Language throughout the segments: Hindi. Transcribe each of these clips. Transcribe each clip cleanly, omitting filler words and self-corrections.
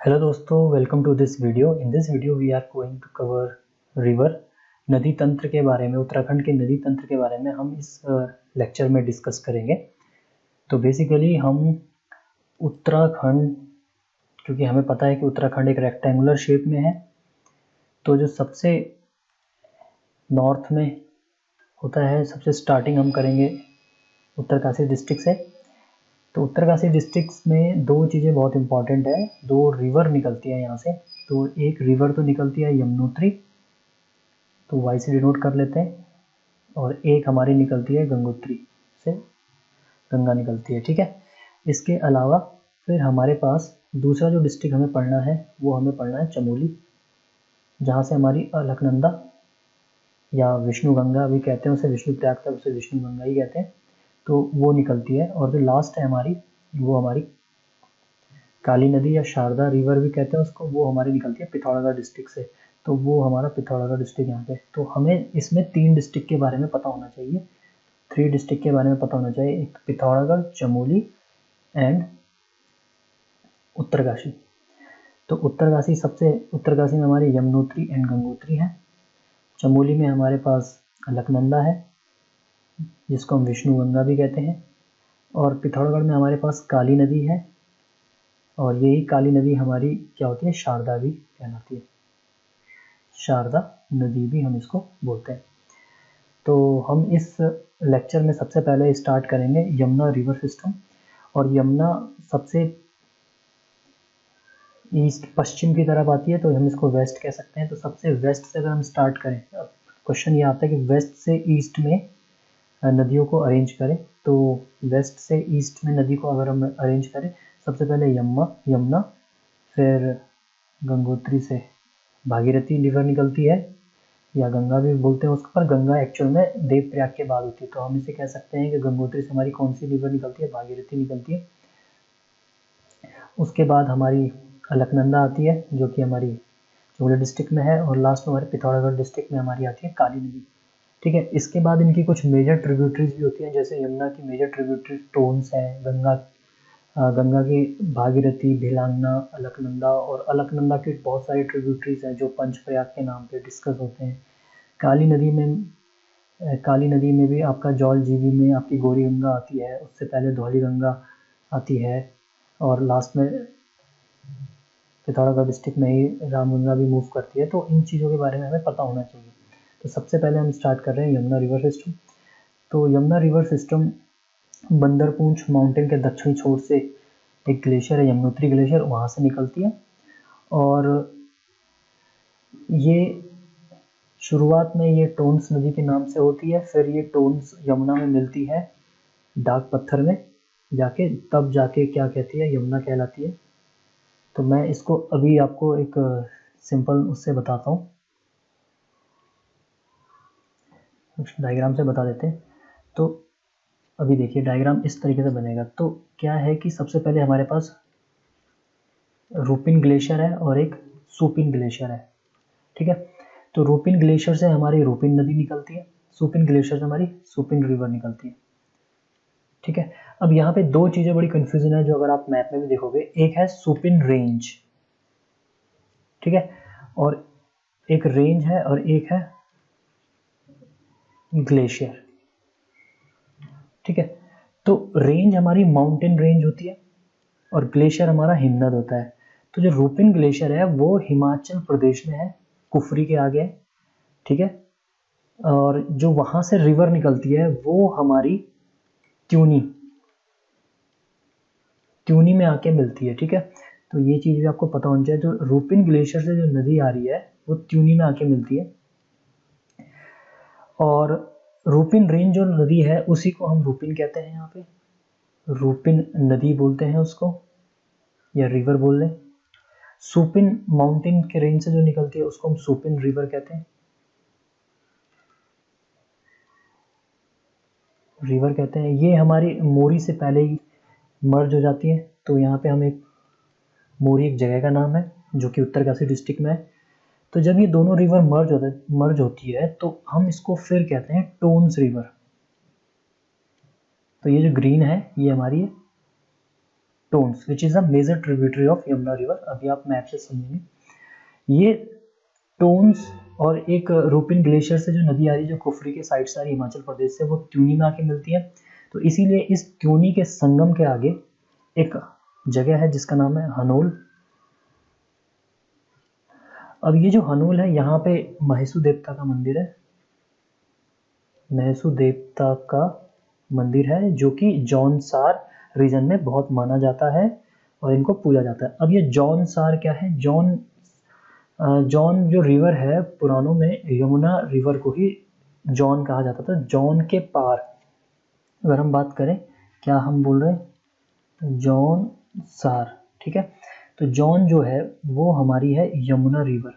हेलो दोस्तों, welcome to this video. In this video we are going to cover river नदी तंत्र के बारे में। उत्तराखंड के नदी तंत्र के बारे में हम इस लेक्चर में डिस्कस करेंगे। तो बेसिकली हम उत्तराखंड, क्योंकि हमें पता है कि उत्तराखंड एक रेक्टेंगुलर शेप में है, तो जो सबसे नॉर्थ में होता है, सबसे स्टार्टिंग हम करेंगे उत्तरकाशी डिस्ट्रिक्ट से। तो उत्तरकाशी डिस्ट्रिक्ट में दो चीज़ें बहुत इंपॉर्टेंट है, दो रिवर निकलती है यहाँ से। तो एक रिवर तो निकलती है यमुनोत्री, तो वाई से डिनोट कर लेते हैं, और एक हमारी निकलती है गंगोत्री से, गंगा निकलती है। ठीक है, इसके अलावा फिर हमारे पास दूसरा जो डिस्ट्रिक्ट हमें पढ़ना है वो हमें पढ़ना है चमोली, जहाँ से हमारी अलकनंदा या विष्णु गंगा भी कहते हैं उसे, विष्णु प्रयाग तक उसे विष्णु गंगा ही कहते हैं, तो वो निकलती है। और जो लास्ट है हमारी, वो हमारी काली नदी या शारदा रिवर भी कहते हैं उसको, वो हमारी निकलती है पिथौरागढ़ डिस्ट्रिक्ट से। तो वो हमारा पिथौरागढ़ डिस्ट्रिक्ट यहाँ पे। तो हमें इसमें 3 डिस्ट्रिक्ट के बारे में पता होना चाहिए, 3 डिस्ट्रिक्ट के बारे में पता होना चाहिए, एक पिथौरागढ़, चमोली एंड उत्तरकाशी। तो उत्तरकाशी में हमारी यमुनोत्री एंड गंगोत्री है। चमोली में हमारे पास अलकनंदा है, जिसको हम विष्णु गंगा भी कहते हैं। और पिथौरागढ़ में हमारे पास काली नदी है, और यही काली नदी हमारी क्या होती है, शारदा भी कहलाती है, शारदा नदी भी हम इसको बोलते हैं। तो हम इस लेक्चर में सबसे पहले स्टार्ट करेंगे यमुना रिवर सिस्टम। और यमुना सबसे ईस्ट पश्चिम की तरफ आती है, तो हम इसको वेस्ट कह सकते हैं। तो सबसे वेस्ट से अगर हम स्टार्ट करें, क्वेश्चन ये आता है कि वेस्ट से ईस्ट में नदियों को अरेंज करें। तो वेस्ट से ईस्ट में नदी को अगर हम अरेंज करें, सबसे पहले यमुना, फिर गंगोत्री से भागीरथी रिवर निकलती है, या गंगा भी बोलते हैं उसको, पर गंगा एक्चुअल में देवप्रयाग के बाद होती है। तो हम इसे कह सकते हैं कि गंगोत्री से हमारी कौन सी रिवर निकलती है, भागीरथी निकलती है। उसके बाद हमारी अलकनंदा आती है, जो कि हमारी चमोली डिस्ट्रिक्ट में है। और लास्ट में हमारे पिथौरागढ़ डिस्ट्रिक्ट में हमारी आती है काली नदी। ठीक है, इसके बाद इनकी कुछ मेजर ट्रिब्यूटरीज भी होती हैं, जैसे यमुना की मेजर ट्रिब्यूटरी टोन्स है, गंगा की भागीरथी, भिलांगना, अलकनंदा, और अलकनंदा की बहुत सारी ट्रिब्यूटरीज हैं जो पंचप्रयाग के नाम पे डिस्कस होते हैं। काली नदी में भी आपका जौल जीवी में आपकी गौरी गंगा आती है, उससे पहले धौली गंगा आती है, और लास्ट में पिथौरागढ़ डिस्ट्रिक्ट में ही रामगंगा भी मूव करती है। तो इन चीज़ों के बारे में हमें पता होना चाहिए। तो सबसे पहले हम स्टार्ट कर रहे हैं यमुना रिवर सिस्टम। तो Yamuna river system Bandarpunch mountain के दक्षिणी छोर से एक ग्लेशियर है, यमुनोत्री ग्लेशियर, वहाँ से निकलती है। और ये शुरुआत में ये टोन्स नदी के नाम से होती है, फिर ये टोन्स यमुना में मिलती है डाक पत्थर में जाके, तब जाके क्या कहती है, यमुना कहलाती है। तो मैं इसको अभी आपको एक सिंपल उससे बताता हूँ, डायग्राम से बता देते हैं। तो अभी देखिए डायग्राम इस तरीके से बनेगा। तो क्या है कि सबसे पहले हमारे पास रूपिन ग्लेशियर है और एक सुपिन ग्लेशियर है। ठीक है, तो रूपिन ग्लेशियर से हमारी रूपिन नदी निकलती है, सुपिन ग्लेशियर से हमारी सुपिन रिवर निकलती है। ठीक है, अब यहाँ पे दो चीज़ें बड़ी कंफ्यूजन है, जो अगर आप मैप में भी देखोगे, एक है सुपिन रेंज, ठीक है, और एक रेंज है और एक है ग्लेशियर। ठीक है, तो रेंज हमारी माउंटेन रेंज होती है और ग्लेशियर हमारा हिमनद होता है। तो जो रूपिन ग्लेशियर है वो हिमाचल प्रदेश में है, कुफरी के आगे है। ठीक है, और जो वहां से रिवर निकलती है वो हमारी त्यूनी में आके मिलती है। ठीक है, तो ये चीज भी आपको पता होनी चाहिए। जो रूपिन ग्लेशियर से जो नदी आ रही है वो त्यूनी में आके मिलती है, और रूपिन रेंज जो नदी है उसी को हम रूपिन कहते हैं, यहाँ पे रूपिन नदी बोलते हैं उसको, या रिवर बोल लें। सुपिन माउंटेन के रेंज से जो निकलती है उसको हम सुपिन रिवर कहते हैं, ये हमारी मोरी से पहले ही मर्ज हो जाती है। तो यहाँ पे हम मोरी एक जगह का नाम है जो कि उत्तरकाशी डिस्ट्रिक्ट में है। तो जब ये दोनों रिवर मर्ज होती है तो हम इसको फिर कहते हैं टोन्स रिवर। तो ये जो ग्रीन है ये हमारी Tons which is a major tributary of Yamuna river. अभी आप मैप से समझेंगे। ये टोन्स और एक रूपिन ग्लेशियर से जो नदी आ रही है, जो कुफरी के साइड से आ रही है हिमाचल प्रदेश से, वो त्यूनी में आके मिलती है। तो इसीलिए इस त्यूनी के संगम के आगे एक जगह है जिसका नाम है हनोल। अब ये जो हनोल है, यहाँ पे महेशु देवता का मंदिर है, महेशु देवता का मंदिर है, जो कि जौनसार रीजन में बहुत माना जाता है और इनको पूजा जाता है। अब ये जौनसार क्या है? जौन जो रिवर है, पुरानों में यमुना रिवर को ही जौन कहा जाता था। जौन के पार अगर हम बात करें, क्या हम बोल रहे हैं? जौन सार, ठीक है। तो जौन जो है वो हमारी है यमुना रिवर।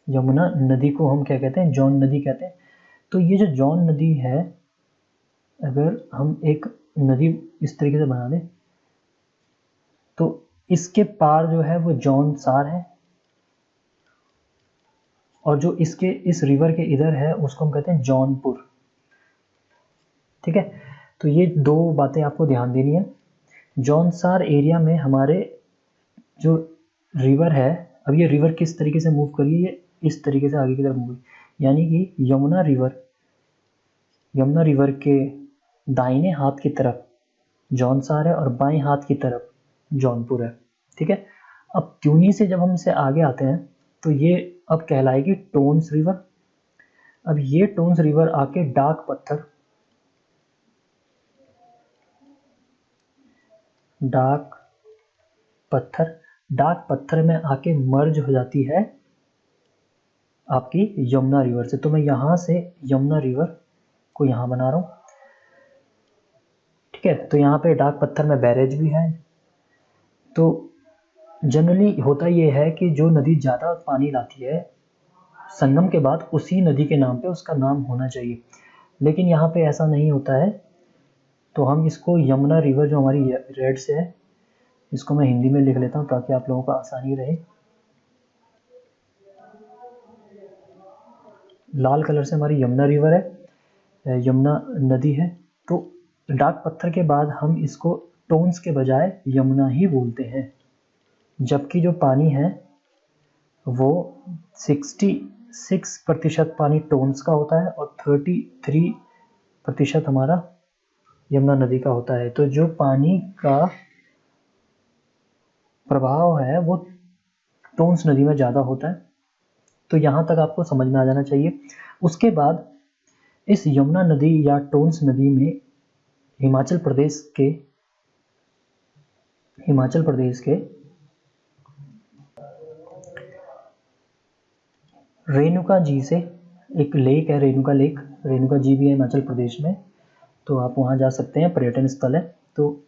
यमुना नदी को हम क्या कहते हैं? जौन नदी कहते हैं। तो ये जो जौन नदी है, अगर हम एक नदी इस तरीके से बना दें तो इसके पार जो है वो जौन सार है, और जो इसके इस रिवर के इधर है उसको हम कहते हैं जौनपुर, ठीक है। तो ये दो बातें आपको ध्यान देनी है। जौनसार एरिया में हमारे जो रिवर है, अब ये रिवर किस तरीके से मूव करिए, ये इस तरीके से आगे की तरफ मूव, यानी कि यमुना रिवर के दाहिने हाथ की तरफ जौनसार है और बाएं हाथ की तरफ जौनपुर है, ठीक है। अब त्यूनी से जब हम इसे आगे आते हैं तो ये अब कहलाएगी टोन्स रिवर। अब ये टोन्स रिवर आके डाक पत्थर में आके मर्ज हो जाती है आपकी यमुना रिवर से। तो मैं यहाँ से यमुना रिवर को यहाँ बना रहा हूँ, ठीक है। तो यहाँ पे डाक पत्थर में बैरेज भी है। तो जनरली होता ये है कि जो नदी ज़्यादा पानी लाती है संगम के बाद, उसी नदी के नाम पे उसका नाम होना चाहिए, लेकिन यहाँ पे ऐसा नहीं होता है। तो हम इसको यमुना रिवर जो हमारी रेड से है, इसको मैं हिंदी में लिख लेता हूँ ताकि आप लोगों को आसानी रहे। लाल कलर से हमारी यमुना रिवर है, यमुना नदी है। तो डाक पत्थर के बाद हम इसको टोन्स के बजाय यमुना ही बोलते हैं, जबकि जो पानी है वो 66% पानी टोन्स का होता है और 33% हमारा यमुना नदी का होता है। तो जो पानी का प्रभाव है वो टोन्स नदी में ज़्यादा होता है। तो यहाँ तक आपको समझ में आ जाना चाहिए। उसके बाद इस यमुना नदी या टोन्स नदी में हिमाचल प्रदेश के रेणुका जी से एक लेक है, रेणुका जी भी है हिमाचल प्रदेश में। तो आप वहाँ जा सकते हैं, पर्यटन स्थल है। तो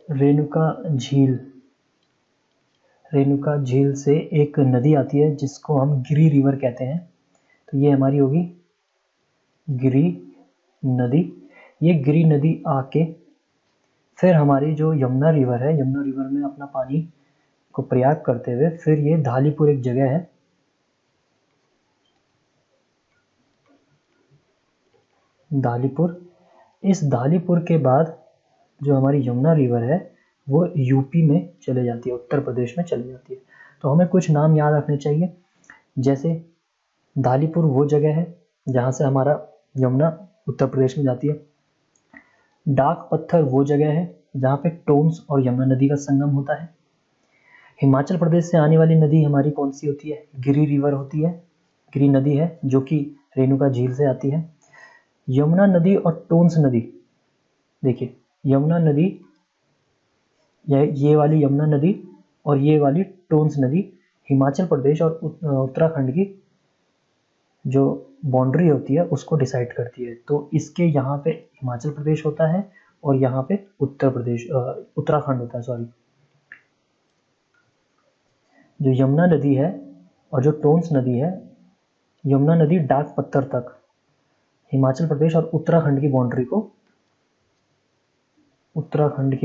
रेणुका झील से एक नदी आती है जिसको हम गिरी रिवर कहते हैं। तो ये हमारी होगी गिरी नदी। ये गिरी नदी आके फिर हमारी जो यमुना रिवर है, यमुना रिवर में अपना पानी को प्रयाग करते हुए फिर ये धालीपुर एक जगह है, धालीपुर। इस धालीपुर के बाद जो हमारी यमुना रिवर है वो यूपी में चले जाती है, उत्तर प्रदेश में चली जाती है। तो हमें कुछ नाम याद रखने चाहिए, जैसे धालीपुर वो जगह है जहाँ से हमारा यमुना उत्तर प्रदेश में जाती है। डाक पत्थर वो जगह है जहाँ पे टोन्स और यमुना नदी का संगम होता है। हिमाचल प्रदेश से आने वाली नदी हमारी कौन सी होती है? गिरी रिवर होती है, गिरी नदी है जो कि रेणुका झील से आती है। यमुना नदी और टोन्स नदी, देखिए यमुना नदी, ये वाली यमुना नदी और ये वाली टोन्स नदी हिमाचल प्रदेश और उत्तराखंड की जो बाउंड्री होती है उसको डिसाइड करती है। तो इसके यहाँ पे हिमाचल प्रदेश होता है और यहाँ पे उत्तराखंड होता है, सॉरी। जो यमुना नदी है और जो टोन्स नदी है, यमुना नदी डाक पत्थर तक हिमाचल प्रदेश और उत्तराखंड की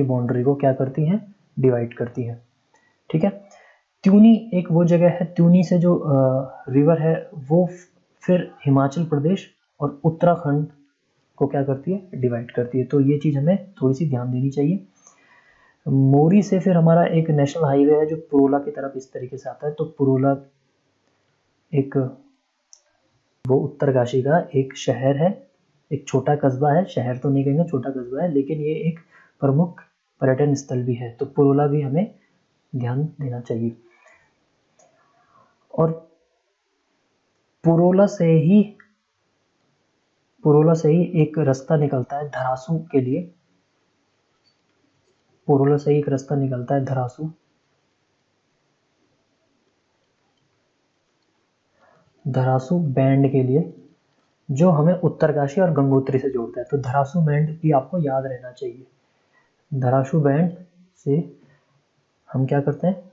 बाउंड्री को क्या करती हैं? डिवाइड करती है, ठीक है। त्यूनी एक वो जगह है, त्यूनी से जो रिवर है वो फिर हिमाचल प्रदेश और उत्तराखंड को क्या करती है, डिवाइड करती है। तो ये चीज़ हमें थोड़ी सी ध्यान देनी चाहिए। मोरी से फिर हमारा एक नेशनल हाईवे है जो पुरोला की तरफ इस तरीके से आता है। तो पुरोला एक वो उत्तरकाशी का एक शहर है, एक छोटा कस्बा है, शहर तो नहीं कहेंगे, छोटा कस्बा है, लेकिन ये एक प्रमुख पर्यटन स्थल भी है। तो पुरोला भी हमें ध्यान देना चाहिए। और पुरोला से ही एक रास्ता निकलता है धरासू के लिए। पुरोला से ही एक रास्ता निकलता है धरासू बैंड के लिए, जो हमें उत्तरकाशी और गंगोत्री से जोड़ता है। तो धरासू बैंड भी आपको याद रहना चाहिए। धरासू बैंड से हम क्या करते हैं,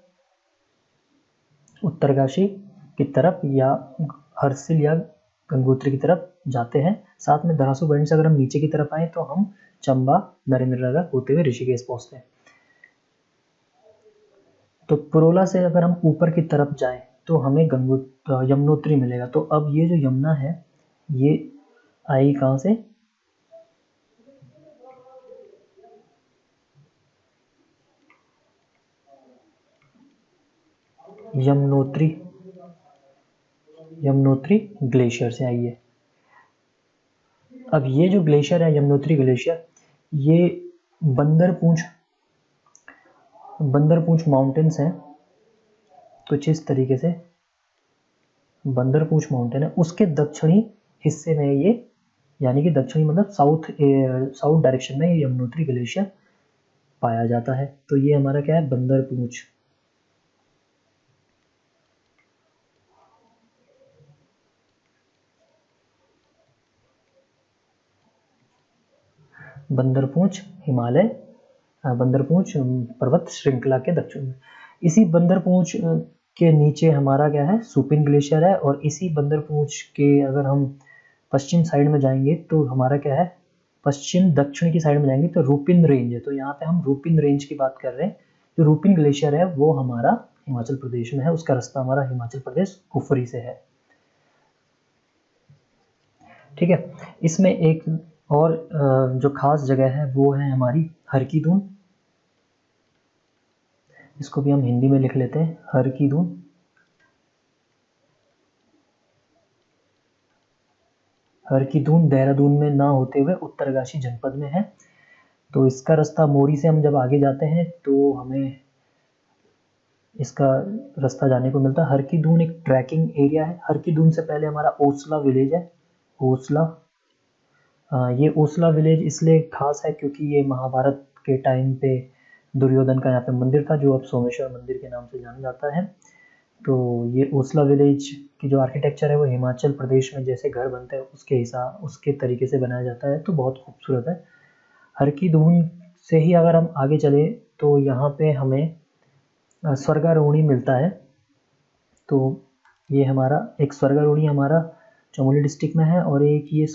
उत्तरकाशी की तरफ या हर्सिल या गंगोत्री की तरफ जाते हैं। साथ में धरासू बैंड से अगर हम नीचे की तरफ आए तो हम चंबा, नरेंद्रनगर होते हुए ऋषिकेश पहुंचते हैं। तो पुरोला से अगर हम ऊपर की तरफ जाएं तो हमें यमुनोत्री मिलेगा। तो अब ये जो यमुना है ये आई कहाँ से, यमुनोत्री ग्लेशियर से आई है। अब ये जो ग्लेशियर है यमुनोत्री ग्लेशियर, ये बंदरपूंछ माउंटेन्स हैं। कुछ इस तरीके से बंदरपूंछ माउंटेन है, उसके दक्षिणी हिस्से में ये, यानी कि दक्षिणी मतलब साउथ डायरेक्शन में ये यमुनोत्री ग्लेशियर पाया जाता है। तो ये हमारा क्या है, बंदरपूंछ। बंदरपूंछ पर्वत श्रृंखला के दक्षिण में। इसी बंदरपूंछ के नीचे हमारा क्या है, सुपिन ग्लेशियर है। और इसी बंदरपूंछ के अगर हम पश्चिम साइड में जाएंगे तो हमारा क्या है, पश्चिम दक्षिण की साइड में जाएंगे तो रूपिन रेंज है। तो यहाँ पे हम रूपिन रेंज की बात कर रहे हैं। जो रूपिन ग्लेशियर है वो हमारा हिमाचल प्रदेश में है, उसका रास्ता हमारा हिमाचल प्रदेश कुफरी से है। ठीक है, इसमें एक और जो खास जगह है वो है हमारी हर की दून। इसको भी हम हिंदी में लिख लेते हैं, हर की दून। हर की दून देहरादून में ना होते हुए उत्तरकाशी जनपद में है। तो इसका रास्ता मोरी से हम जब आगे जाते हैं तो हमें इसका रास्ता जाने को मिलता है। हर की दून एक ट्रैकिंग एरिया है। हर की दून से पहले हमारा ओसला विलेज है। ये ओसला विलेज इसलिए खास है क्योंकि ये महाभारत के टाइम पे दुर्योधन का यहाँ पे मंदिर था, जो अब सोमेश्वर मंदिर के नाम से जाना जाता है। तो ये ओसला विलेज की जो आर्किटेक्चर है वो हिमाचल प्रदेश में जैसे घर बनते हैं उसके तरीके से बनाया जाता है। तो बहुत खूबसूरत है। हर की दून से ही अगर हम आगे चले तो यहाँ पे हमें स्वर्गारोहणी मिलता है। तो ये हमारा एक स्वर्गारोहणी हमारा चमोली डिस्ट्रिक्ट में है और एक ये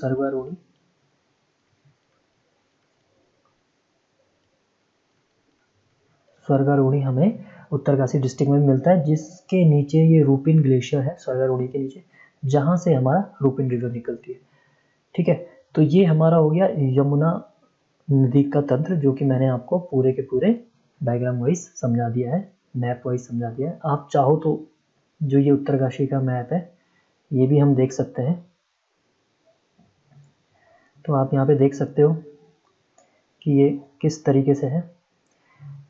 स्वर्गारोहणी हमें उत्तरकाशी डिस्ट्रिक्ट में मिलता है, जिसके नीचे ये रूपिन ग्लेशियर है, स्वर्गारोहणी के नीचे, जहाँ से हमारा रूपिन रिवर निकलती है। ठीक है, तो ये हमारा हो गया यमुना नदी का तंत्र, जो कि मैंने आपको पूरे के पूरे डायग्राम वाइज समझा दिया है, मैप वाइज समझा दिया है। आप चाहो तो जो ये उत्तरकाशी का मैप है ये भी हम देख सकते हैं। तो आप यहाँ पे देख सकते हो कि ये किस तरीके से है।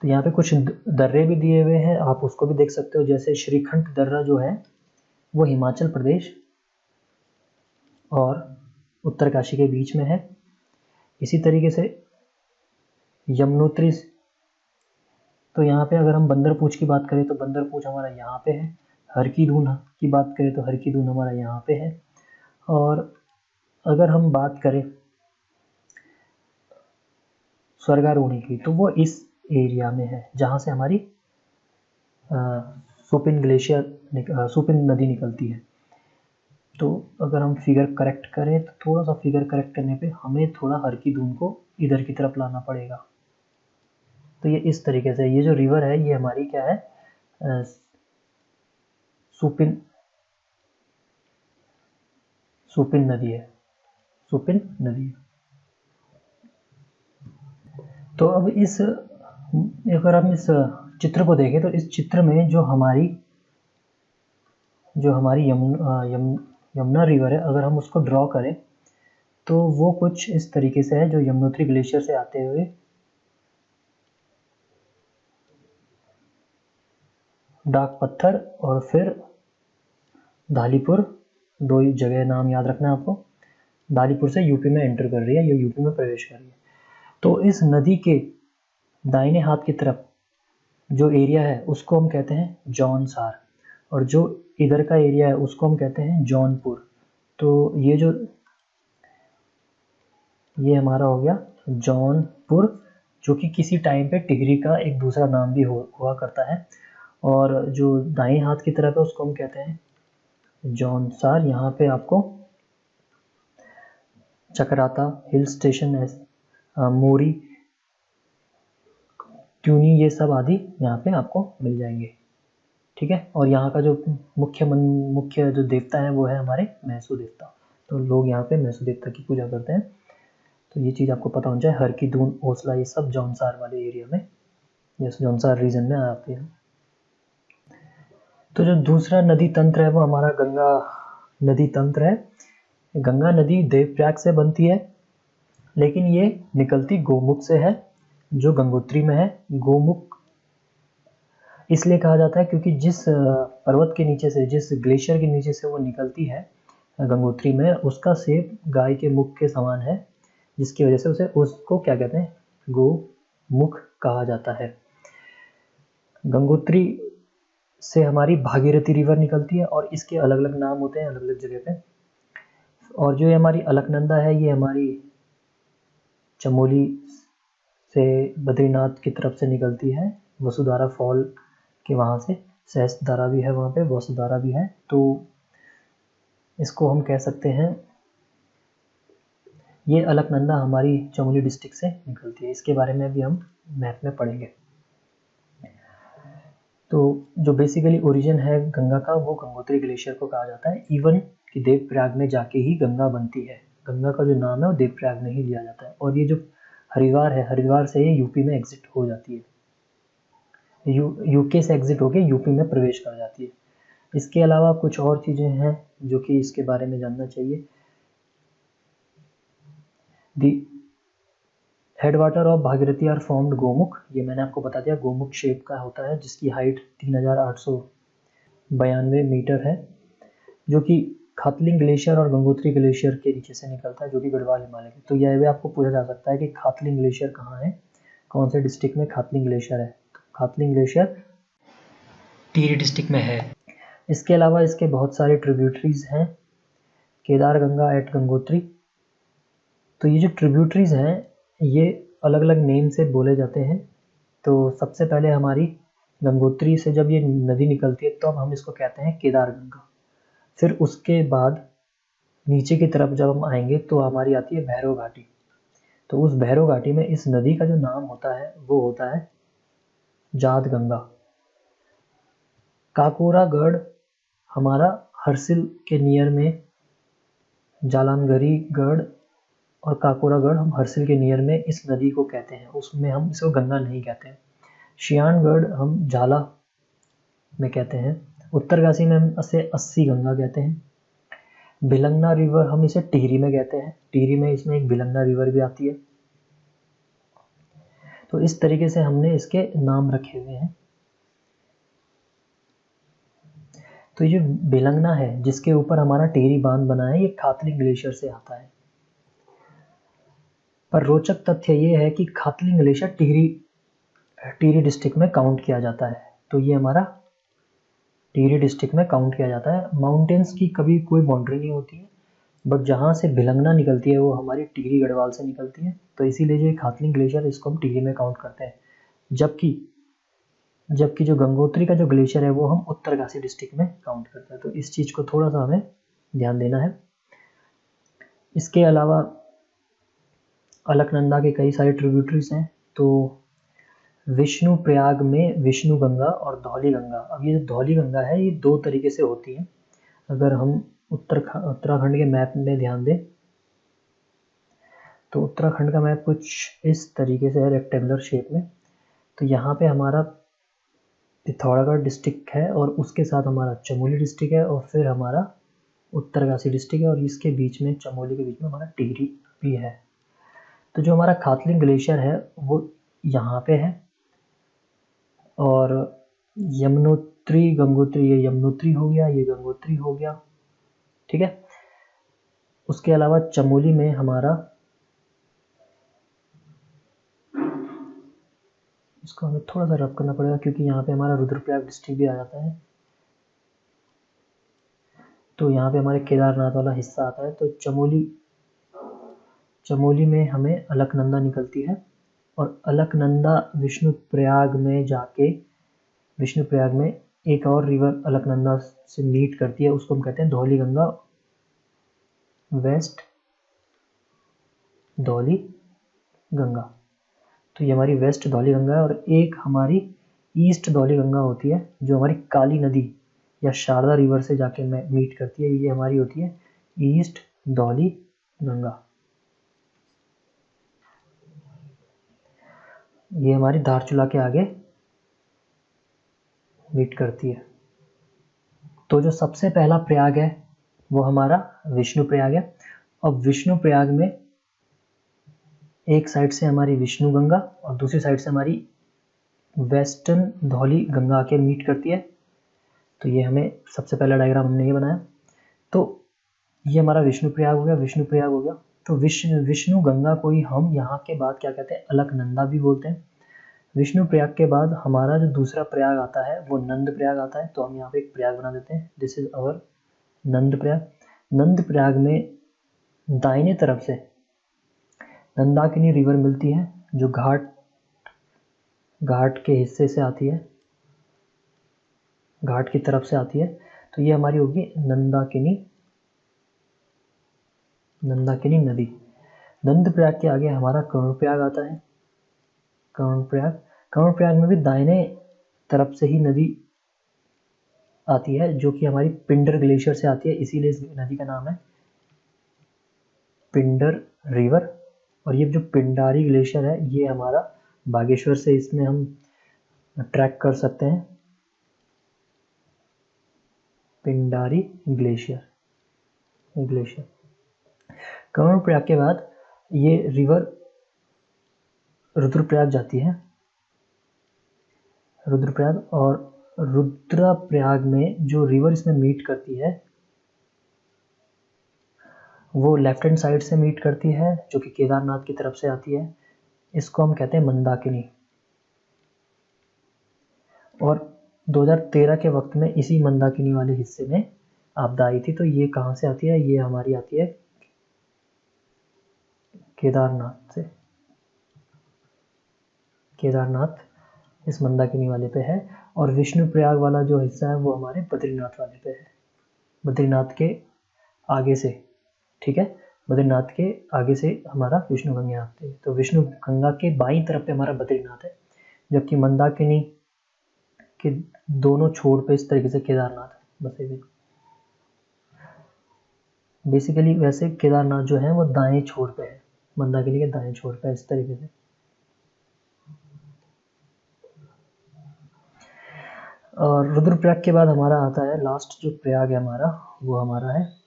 तो यहाँ पे कुछ दर्रे भी दिए हुए हैं, आप उसको भी देख सकते हो। जैसे श्रीखंड दर्रा जो है वो हिमाचल प्रदेश और उत्तरकाशी के बीच में है। इसी तरीके से यमुनोत्री, तो यहाँ पे अगर हम बंदरपूंछ की बात करें तो बंदरपूंछ हमारा यहाँ पे है। हर की दून की बात करें तो हर की दून हमारा यहाँ पे है। और अगर हम बात करें स्वर्गारोहणी की तो वो इस एरिया में है जहाँ से हमारी सुपिन नदी निकलती है। तो अगर हम फिगर करेक्ट करें तो थोड़ा सा फिगर करेक्ट करने पे हमें थोड़ा हर की दून को इधर की तरफ लाना पड़ेगा। तो ये इस तरीके से, ये जो रिवर है ये हमारी क्या है, सुपिन नदी है। तो अब अगर हम इस चित्र को देखें तो इस चित्र में जो हमारी यमुना रिवर है, अगर हम उसको ड्रॉ करें तो वो कुछ इस तरीके से है, जो यमुनोत्री ग्लेशियर से आते हुए डाक पत्थर और फिर धालीपुर, 2 जगह नाम याद रखना है आपको। धालीपुर से यूपी में एंटर कर रही है, ये यूपी में प्रवेश कर रही है। तो इस नदी के दाहिने हाथ की तरफ जो एरिया है उसको हम कहते हैं जौनसार, और जो इधर का एरिया है उसको हम कहते हैं जौनपुर। तो ये हमारा हो गया जौनपुर, जो कि किसी टाइम पे टिहरी का एक दूसरा नाम भी हुआ करता है। और जो दाएं हाथ की तरफ है उसको हम कहते हैं जौनसार। यहाँ पे आपको चकराता हिल स्टेशन है, मोरी, ट्यूनी, ये सब आदि यहाँ पे आपको मिल जाएंगे, ठीक है। और यहाँ का जो मुख्य जो देवता है वो है हमारे मैसू देवता। तो लोग यहाँ पे मैसू देवता की पूजा करते हैं। तो ये चीज़ आपको पता होना चाहिए। हर की दून, ओसला, ये सब जौनसार वाले एरिया में, ये जौनसार रीजन में आते हैं। तो जो दूसरा नदी तंत्र है वो हमारा गंगा नदी तंत्र है। गंगा नदी देवप्रयाग से बनती है, लेकिन ये निकलती गोमुख से है, जो गंगोत्री में है। गोमुख इसलिए कहा जाता है क्योंकि जिस पर्वत के नीचे से, जिस ग्लेशियर के नीचे से वो निकलती है गंगोत्री में, उसका शेप गाय के मुख के समान है, जिसकी वजह से उसको क्या कहते हैं, गोमुख कहा जाता है। गंगोत्री से हमारी भागीरथी रिवर निकलती है, और इसके अलग अलग नाम होते हैं अलग अलग जगह पे। और जो हमारी अलकनंदा है, ये हमारी चमोली से बद्रीनाथ की तरफ से निकलती है, वसुधारा फॉल के वहाँ से। सहस्त्रधारा भी है वहाँ पे, वसुधारा भी है। तो इसको हम कह सकते हैं, ये अलकनंदा हमारी चमोली डिस्ट्रिक्ट से निकलती है। इसके बारे में भी हम मैप में पढ़ेंगे। तो जो बेसिकली ओरिजिन है गंगा का, वो गंगोत्री ग्लेशियर को कहा जाता है। इवन कि देवप्रयाग में जाके ही गंगा बनती है। गंगा का जो नाम है वो देवप्रयाग में ही लिया जाता है। और ये जो हरिद्वार है, हरिद्वार से ये यूपी में एग्जिट हो जाती है, यूके से एग्जिट होके यूपी में प्रवेश कर जाती है। इसके अलावा कुछ और चीज़ें हैं जो कि इसके बारे में जानना चाहिए। The headwater of Bhagirathi are formed Gomukh, ये मैंने आपको बता दिया, गोमुख शेप का होता है, जिसकी हाइट 3892 मीटर है, जो कि खातलिंग ग्लेशियर और गंगोत्री ग्लेशियर के नीचे से निकलता है, जो कि गढ़वाल हिमालय के। तो यह भी आपको पूछा जा सकता है कि खातलिंग ग्लेशियर कहाँ है, कौन से डिस्ट्रिक्ट में खातलिंग ग्लेशियर है। तो खातलिंग ग्लेशियर टिहरी डिस्ट्रिक्ट में है। इसके अलावा इसके बहुत सारे ट्रिब्यूटरीज हैं, केदार गंगा एट गंगोत्री। तो ये जो ट्रिब्यूटरीज हैं ये अलग अलग नेम से बोले जाते हैं। तो सबसे पहले हमारी गंगोत्री से जब ये नदी निकलती है तो अब हम इसको कहते हैं केदार गंगा। फिर उसके बाद नीचे की तरफ जब हम आएंगे तो हमारी आती है भैरव घाटी। तो उस भैरव घाटी में इस नदी का जो नाम होता है वो होता है जाद गंगा। काकोरागढ़ हमारा हरसिल के नियर में, जालंधरी गढ़ और काकोरागढ़ हम हरसिल के नियर में इस नदी को कहते हैं, उसमें हम इसको गंगा नहीं कहते हैं। शियानगढ़ हम झाला में कहते हैं। उत्तरकाशी में हम इसे अस्सी गंगा कहते हैं। भिलंगना रिवर हम इसे टिहरी में कहते हैं, टिहरी में इसमें एक भिलंगना रिवर भी आती है। तो इस तरीके से हमने इसके नाम रखे हुए हैं। तो ये भिलंगना है जिसके ऊपर हमारा टिहरी बांध बना है, ये खातलिंग ग्लेशियर से आता है। पर रोचक तथ्य ये है कि खातलिंग ग्लेशियर टिहरी डिस्ट्रिक्ट में काउंट किया जाता है। तो ये हमारा टिहरी डिस्ट्रिक्ट में काउंट किया जाता है। माउंटेन्स की कभी कोई बाउंड्री नहीं होती है, बट जहाँ से भिलंगना निकलती है वो हमारी टिहरी गढ़वाल से निकलती है। तो इसीलिए जो खातलिंग ग्लेशियर इसको हम टिहरी में काउंट करते हैं, जबकि जो गंगोत्री का जो ग्लेशियर है वो हम उत्तरकाशी डिस्ट्रिक्ट में काउंट करते हैं। तो इस चीज़ को थोड़ा सा हमें ध्यान देना है। इसके अलावा अलकनंदा के कई सारे ट्रिब्यूटरीज हैं। तो विष्णु प्रयाग में विष्णु गंगा और धौली गंगा। अब ये जो धौली गंगा है ये 2 तरीके से होती है। अगर हम उत्तराखंड के मैप में ध्यान दें तो उत्तराखंड का मैप कुछ इस तरीके से है, रेक्टेंगुलर शेप में। तो यहाँ पे हमारा पिथौरागढ़ डिस्ट्रिक्ट है और उसके साथ हमारा चमोली डिस्ट्रिक्ट है और फिर हमारा उत्तरकाशी डिस्ट्रिक्ट है और इसके बीच में, चमोली के बीच में हमारा टिहरी भी है। तो जो हमारा खातलिंग ग्लेशियर है वो यहाँ पे है और यमुनोत्री, गंगोत्री, ये यमुनोत्री हो गया, ये गंगोत्री हो गया, ठीक है। उसके अलावा चमोली में हमारा, इसको हमें थोड़ा सा रब करना पड़ेगा क्योंकि यहाँ पे हमारा रुद्रप्रयाग डिस्ट्रिक्ट भी आ जाता है। तो यहाँ पे हमारे केदारनाथ वाला हिस्सा आता है। तो चमोली में हमें अलकनंदा निकलती है और अलकनंदा विष्णुप्रयाग में जाके, विष्णुप्रयाग में एक और रिवर अलकनंदा से मीट करती है, उसको हम कहते हैं धौली गंगा, वेस्ट धौली गंगा। तो ये हमारी वेस्ट धौली गंगा है और एक हमारी ईस्ट धौली गंगा होती है जो हमारी काली नदी या शारदा रिवर से जाके मीट करती है। ये हमारी होती है ईस्ट धौली गंगा। ये हमारी धारचूला के आगे मीट करती है। तो जो सबसे पहला प्रयाग है वो हमारा विष्णु प्रयाग है। अब विष्णु प्रयाग में एक साइड से हमारी विष्णु गंगा और दूसरी साइड से हमारी वेस्टर्न धौली गंगा आके मीट करती है। तो ये हमें सबसे पहला डायग्राम हमने ये बनाया। तो ये हमारा विष्णु प्रयाग हो गया, विष्णु प्रयाग हो गया। तो विष्णु गंगा को ही हम यहाँ के बाद क्या कहते हैं, अलकनंदा भी बोलते हैं। विष्णु प्रयाग के बाद हमारा जो दूसरा प्रयाग आता है वो नंद प्रयाग आता है। तो हम यहाँ पे एक प्रयाग बना देते हैं, दिस इज अवर नंद प्रयाग। नंद प्रयाग में दाहिने तरफ से नंदाकिनी रिवर मिलती है जो घाट के हिस्से से आती है, घाट की तरफ से आती है। तो ये हमारी होगी नंदाकिनी नदी। नंद प्रयाग के आगे हमारा कर्णप्रयाग आता है। कर्णप्रयाग में भी दाहिने तरफ से ही नदी आती है जो कि हमारी पिंडर ग्लेशियर से आती है, इसीलिए इस नदी का नाम है पिंडर रिवर। और ये जो पिंडारी ग्लेशियर है ये हमारा बागेश्वर से, इसमें हम ट्रैक कर सकते हैं पिंडारी ग्लेशियर। कर्णप्रयाग के बाद ये रिवर रुद्रप्रयाग जाती है, रुद्रप्रयाग। और रुद्रप्रयाग में जो रिवर इसमें मीट करती है वो लेफ्ट हैंड साइड से मीट करती है जो कि केदारनाथ की तरफ से आती है। इसको हम कहते हैं मंदाकिनी। और 2013 के वक्त में इसी मंदाकिनी वाले हिस्से में आपदा आई थी। तो ये कहाँ से आती है, ये हमारी आती है केदारनाथ से। केदारनाथ इस मंदाकिनी वाले पे है और विष्णु प्रयाग वाला जो हिस्सा है वो हमारे बद्रीनाथ वाले पे है, बद्रीनाथ के आगे से, ठीक है। बद्रीनाथ के आगे से हमारा विष्णु गंगा आती है। तो विष्णु गंगा के बाईं तरफ पे हमारा बद्रीनाथ है, जबकि मंदाकिनी के दोनों छोर पे इस तरीके से केदारनाथ है बसे हुए। बेसिकली वैसे केदारनाथ जो है वो दाएं छोर पे है, मंदाकिनी के दाएं छोर पे इस तरीके से। और रुद्रप्रयाग के बाद हमारा आता है लास्ट जो प्रयाग है हमारा, वो हमारा है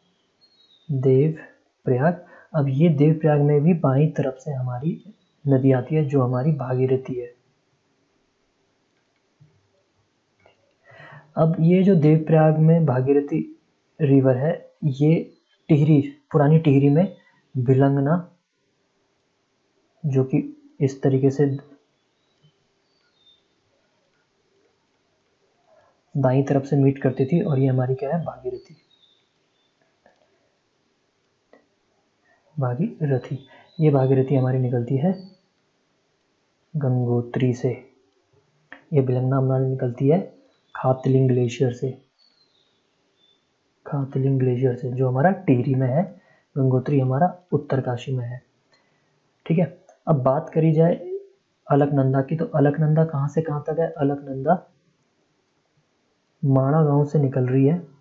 देव प्रयाग। अब ये देव प्रयाग में भी बाईं तरफ से हमारी नदी आती है जो हमारी भागीरथी है। अब ये जो देव प्रयाग में भागीरथी रिवर है ये टिहरी, पुरानी टिहरी में भिलंगना, जो कि इस तरीके से दाईं तरफ से मीट करती थी और ये हमारी क्या है, भागीरथी। ये भागीरथी हमारी निकलती है गंगोत्री से। ये भिलंगना हमारी निकलती है खातलिंग ग्लेशियर से, जो हमारा टिहरी में है। गंगोत्री हमारा उत्तरकाशी में है, ठीक है। अब बात करी जाए अलकनंदा की, तो अलकनंदा कहाँ से कहाँ तक है। अलकनंदा माणा गांव से निकल रही है।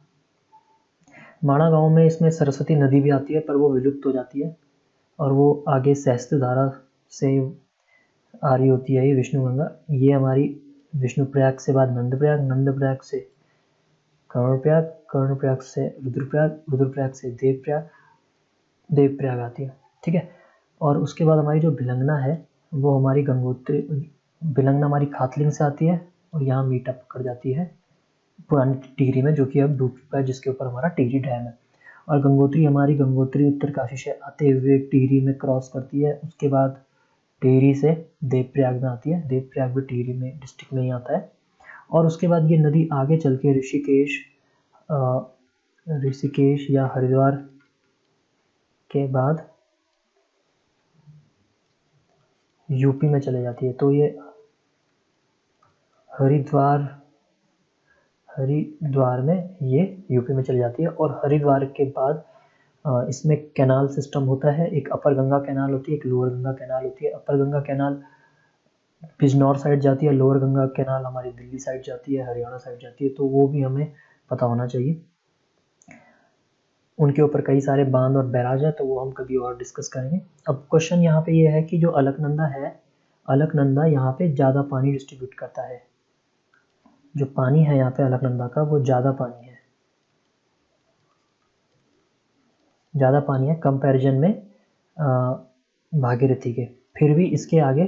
माणा गांव में इसमें सरस्वती नदी भी आती है पर वो विलुप्त हो जाती है। और वो आगे सहस्त्रधारा से आ रही होती है ये विष्णु गंगा। ये हमारी विष्णुप्रयाग से बाद नंदप्रयाग, नंदप्रयाग से कर्णप्रयाग, कर्णप्रयाग से रुद्रप्रयाग, रुद्रप्रयाग से देवप्रयाग, देवप्रयाग आती है। ठीक है, और उसके बाद हमारी जो भिलंगना है वो हमारी गंगोत्री, भिलंगना हमारी खातलिंग से आती है और यहाँ मीटअप पकड़ जाती है पुरानी टिहरी में, जो कि अब डूब चुका है, जिसके ऊपर हमारा टिहरी डैम है। और गंगोत्री हमारी गंगोत्री उत्तरकाशी से आते हुए टिहरी में क्रॉस करती है, उसके बाद टिहरी से देवप्रयाग में आती है, देवप्रयाग भी टिहरी में डिस्ट्रिक्ट में ही आता है। और उसके बाद ये नदी आगे चल के ऋषिकेश या हरिद्वार के बाद यूपी में चले जाती है। तो ये हरिद्वार में ये यूपी में चली जाती है। और हरिद्वार के बाद इसमें कैनाल सिस्टम होता है, एक अपर गंगा कैनाल होती है, एक लोअर गंगा कैनाल होती है। अपर गंगा कैनाल बिजनौर साइड जाती है, लोअर गंगा कैनाल हमारी दिल्ली साइड जाती है, हरियाणा साइड जाती है, तो वो भी हमें पता होना चाहिए। उनके ऊपर कई सारे बांध और बैराज है, तो वो हम कभी और डिस्कस करेंगे। अब क्वेश्चन यहाँ पे ये है कि जो अलकनंदा है, अलकनंदा यहाँ पे ज़्यादा पानी डिस्ट्रीब्यूट करता है। जो पानी है यहाँ पे अलकनंदा का वो ज़्यादा पानी है, ज़्यादा पानी है कंपैरिजन में भागीरथी के। फिर भी इसके आगे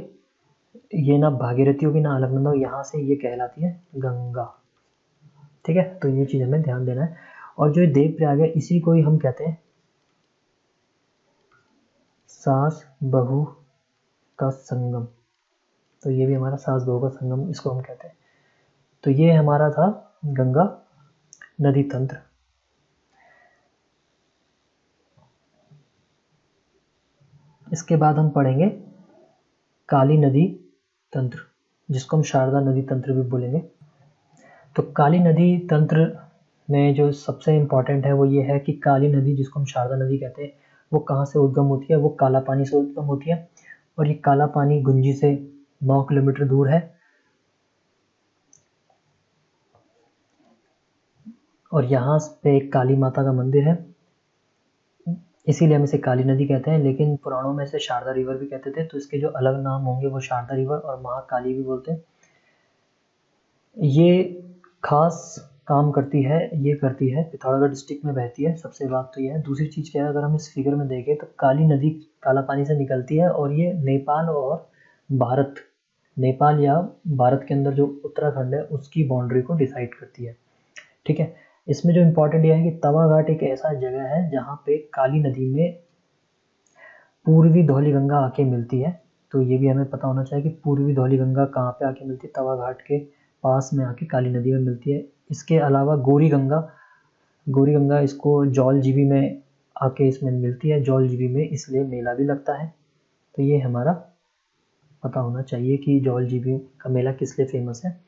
ये ना भागीरथी होगी ना अलकनंदा, यहाँ से ये कहलाती है गंगा। ठीक है, तो ये चीज़ हमें ध्यान देना है। और जो देवप्रयाग है इसी को ही हम कहते हैं सास बहू का संगम। तो ये भी हमारा सास बहू का संगम इसको हम कहते हैं। तो ये हमारा था गंगा नदी तंत्र। इसके बाद हम पढ़ेंगे काली नदी तंत्र, जिसको हम शारदा नदी तंत्र भी बोलेंगे। तो काली नदी तंत्र में जो सबसे इम्पॉर्टेंट है वो ये है कि काली नदी, जिसको हम शारदा नदी कहते हैं, वो कहाँ से उद्गम होती है? वो काला पानी से उद्गम होती है। और ये काला पानी गुंजी से 9 किलोमीटर दूर है। और यहाँ पे एक काली माता का मंदिर है, इसीलिए हम इसे काली नदी कहते हैं। लेकिन पुराणों में इसे शारदा रिवर भी कहते थे, तो इसके जो अलग नाम होंगे वो शारदा रिवर और महाकाली भी बोलते हैं। ये खास काम करती है, ये करती है पिथौरागढ़ डिस्ट्रिक्ट में बहती है। सबसे बात तो ये है। दूसरी चीज़ क्या है, अगर हम इस फिगर में देखें तो काली नदी काला पानी से निकलती है और ये नेपाल और भारत, नेपाल या भारत के अंदर जो उत्तराखंड है उसकी बाउंड्री को डिसाइड करती है। ठीक है, इसमें जो इम्पोर्टेंट यह है कि तवा घाट एक ऐसा जगह है जहाँ पे काली नदी में पूर्वी धौली गंगा आके मिलती है। तो ये भी हमें पता होना चाहिए कि पूर्वी धौली गंगा कहाँ पे आके मिलती है, तवा घाट के पास में आके काली नदी में मिलती है। इसके अलावा गौरी गंगा इसको जौलजीबी में आके इसमें मिलती है, जौलजीबी में, इसलिए मेला भी लगता है। तो ये हमारा पता होना चाहिए कि जौलजीबी का मेला किस लिए फेमस है।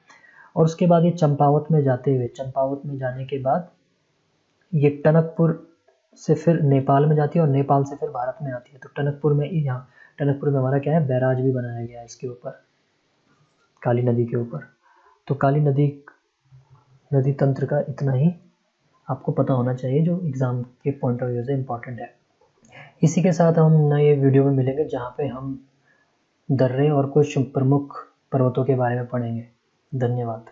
और उसके बाद ये चंपावत में जाते हुए, चंपावत में जाने के बाद ये टनकपुर से फिर नेपाल में जाती है और नेपाल से फिर भारत में आती है। तो टनकपुर में यहाँ टनकपुर में हमारा क्या है, बैराज भी बनाया गया है इसके ऊपर, काली नदी के ऊपर। तो काली नदी तंत्र का इतना ही आपको पता होना चाहिए, जो एग्ज़ाम के पॉइंट ऑफ व्यू से इम्पॉर्टेंट है। इसी के साथ हम नए वीडियो में मिलेंगे, जहाँ पे हम दर्रे और कुछ प्रमुख पर्वतों के बारे में पढ़ेंगे। धन्यवाद।